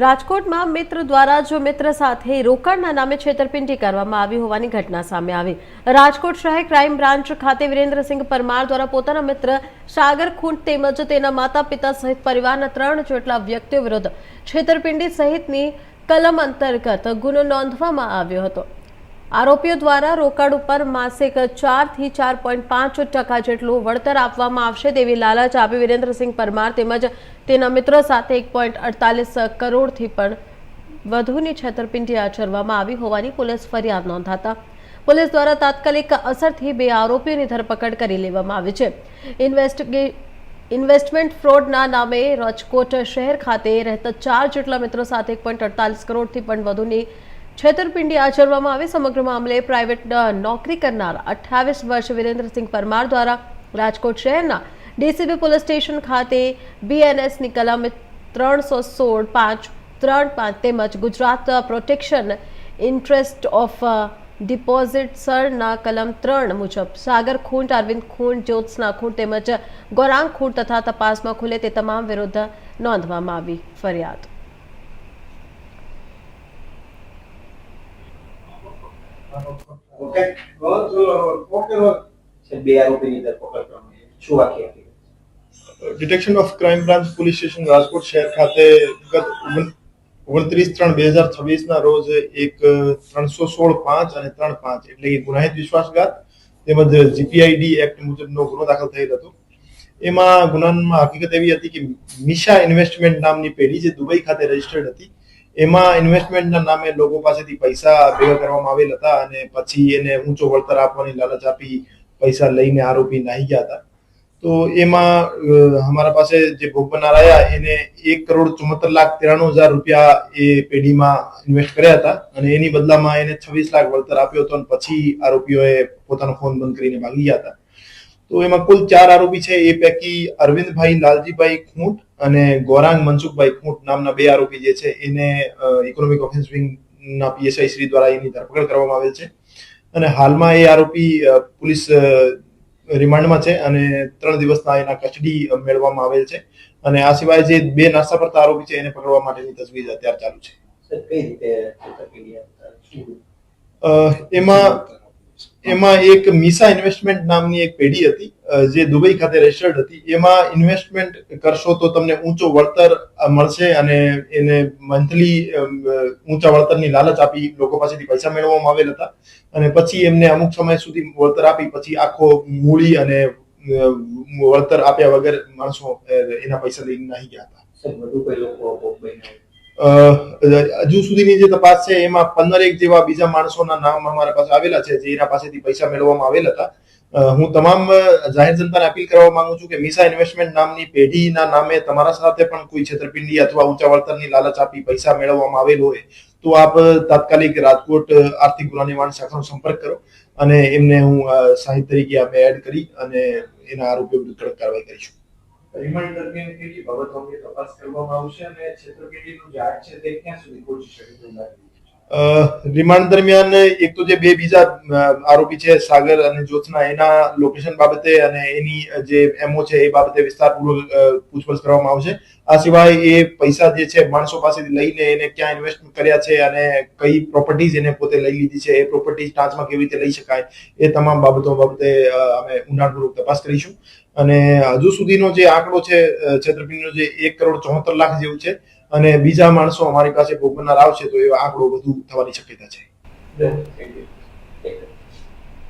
રાજકોટમાં મિત્ર દ્વારા જો મિત્ર સાથે રોકડના નામે છેતરપિંડી કરવામાં આવી હોવાની ઘટના સામે આવી। રાજકોટ શહેર ક્રાઇમ બ્રાન્ચ ખાતે વિરેન્દ્રસિંહ પરમાર દ્વારા પોતાના મિત્ર સાગર ખૂંટ તેમજ તેના માતા પિતા સહિત પરિવારના 3 જેટલા વ્યક્તિઓ વિરુદ્ધ છેતરપિંડી સહિતની કલમ અંતર્ગત ગુનો નોંધવામાં આવ્યો હતો। આરોપીઓ દ્વારા રોકડ ઉપર માસિક 4 થી 4.5% જેટલું વળતર આપવામાં આવશે તેવી લાલચ આપી વિરેન્દ્રસિંહ પરમાર તેમજ તેના મિત્રો સાથે 1.48 કરોડથી પણ વધુની છેતરપિંડી આચરવામાં આવી હોવાની પોલીસ ફરિયાદ નોંધાતા પોલીસ દ્વારા તાત્કાલિક અસરથી 2 આરોપીઓની ધરપકડ કરી લેવામાં આવી છે। ઇન્વેસ્ટમેન્ટ ફ્રોડના નામે રાજકોટ શહેર ખાતે રહેતા 4 જેટલા મિત્રો સાથે 1.48 કરોડથી પણ વધુની છેતરપિંડી આચરવામાં આવી। સમગ્ર મામલે પ્રાઇવેટ નોકરી કરનાર 28 વર્ષ વિરેન્દ્રસિંહ પરમાર દ્વારા રાજકોટ શહેરના ડીસીબી પોલીસ સ્ટેશન ખાતે બીએનએસની કલમ 316(5)(3)(5) તેમજ ગુજરાત પ્રોટેક્શન ઇન્ટરેસ્ટ ઓફ ડિપોઝિટર્સના કલમ 3 મુજબ સાગર ખૂંટ, અરવિંદ ખૂંટ, જ્યોત્સના ખૂંટ તેમજ ગૌરાંગ ખૂંટ તથા તપાસમાં ખુલે તે તમામ વિરુદ્ધ નોંધવામાં આવી ફરિયાદ। Detection of crime branch police station Rajkot शहर खाते गत 29/3/2026 ના રોજ એક 316(5) અને 3.5 એટલે કે ગુનાહિત વિશ્વાસઘાત તેમજ જીપીઆઈડી એક્ટ મુજબનો ગુનો દાખલ થયેલ હતો। એમાં ગુનામાં હકીકત એવી હતી કે મિશા ઇન્વેસ્ટમેન્ટ નામની પેઢી જે દુબઈ ખાતે રજીસ્ટર્ડ હતી એમાં ઇન્વેસ્ટમેન્ટના નામે લોકો પાસેથી પૈસા ભેગા કરવામાં આવેલ હતા અને પછી એને ઊંચો વળતર આપવાની લાલચ આપી પૈસા લઈને આરોપી નાહી ગયા હતા। તો એમાં અમારા પાસે જે ભોગ બનનાર આવ્યા એને 1,74,93,000 રૂપિયા એ પેઢીમાં ઇન્વેસ્ટ કર્યા હતા અને એની બદલામાં એને 26 લાખ વળતર આપ્યો હતો અને પછી આરોપીઓએ પોતાનો ફોન બંધ કરીને ભાગી ગયા હતા। તો એમાં કુલ 4 આરોપી છે। એ પૈકી અરવિંદભાઈ લાલજીભાઈ ખૂંટ અને ગૌરાંગ મનસુખભાઈ ખૂંટ નામના 2 આરોપી જે છે એને ઇકોનોમિક ઓફેન્સ વિંગના પીએસઆઈ શ્રી દ્વારા એની ધરપકડ કરવામાં આવેલ છે અને હાલમાં એ આરોપી પોલીસ રિમાન્ડમાં છે અને 3 દિવસના એના કસ્ટડી મેળવવામાં આવેલ છે અને આ સિવાય જે 2 નાસ્તા પડતા આરોપી છે એને પકડવા માટેની તજવીજ અત્યારે ચાલુ છે। એમાં એક મિશા ઇન્વેસ્ટમેન્ટ નામની એક પેઢી હતી જે દુબઈ ખાતે રજીસ્ટર્ડ હતી। એમાં ઇન્વેસ્ટમેન્ટ કરશો તો તમને ઊંચો વળતર મળશે અને એને મંથલી ઊંચા વળતરની લાલચ આપી લોકો પાસેથી પૈસા મેળવવામાં આવેલ હતા અને પછી એમને અમુક સમય સુધી વળતર આપી પછી આખો મૂડી અને વળતર આપ્યા વગર માણસો એના પૈસા લઈને નાહી ગયા હતા। હજુ સુધીની જે તપાસ છે એમાં 15 જેવા બીજા માણસોના નામ અમારા પાસે આવેલા છે જે એના પાસેથી પૈસા મેળવવામાં આવેલ હતા। હું તમામ જાહેર જનતાને અપીલ કરવા માંગુ છું કે મિશા ઇન્વેસ્ટમેન્ટ નામની પેઢીના નામે તમારા સાથે પણ કોઈ છેતરપિંડી અથવા ઊંચા વળતરની લાલચ આપી પૈસા મેળવવામાં આવેલ હોય તો આપ તાત્કાલિક રાજકોટ આર્થિક ગુના નિવારણ શાખાનો સંપર્ક કરો અને એમને હું સાહિત્ય તરીકે આપણે એડ કરી અને એના આરોપીઓ વિરુદ્ધ કડક કાર્યવાહી કરીશું। રિમાન્ડ દરમિયાન કેટલી બાબતો અંગે તપાસ કરવામાં આવશે અને છેતરપિંડીનું જાળ છે તે ક્યાં સુધી પહોંચી શકે તેવું લાગે છે? રિમાન્ડ દરમિયાન એક તો જે 2 બીજા આરોપી છે સાગર અને જ્યોત્સના એના લોકેશન બાબતે અને એની જે એમઓ છે એ બાબતે વિસ્તારપૂર્વક પૂછપરછ કરવામાં આવશે। આ સિવાય એ પૈસા જે છે માણસો પાસેથી લઈને એને ક્યાં ઇન્વેસ્ટ કર્યા છે અને કઈ પ્રોપર્ટીઝ એને પોતે લઈ લીધી છે એ પ્રોપર્ટીઝ ટાંચમાં કેવી રીતે લઈ શકાય એ તમામ બાબતો બાબતે અમે ઊંડાણપૂર્વક તપાસ કરીશું અને હજુ સુધીનો જે આંકડો છે છેતરપિંડીનો જે 1,74,00,000 જેવું છે અને બીજા માણસો અમારી પાસે ભોગ બનનાર આવશે તો એ આંકડો વધુ થવાની શક્યતા છે।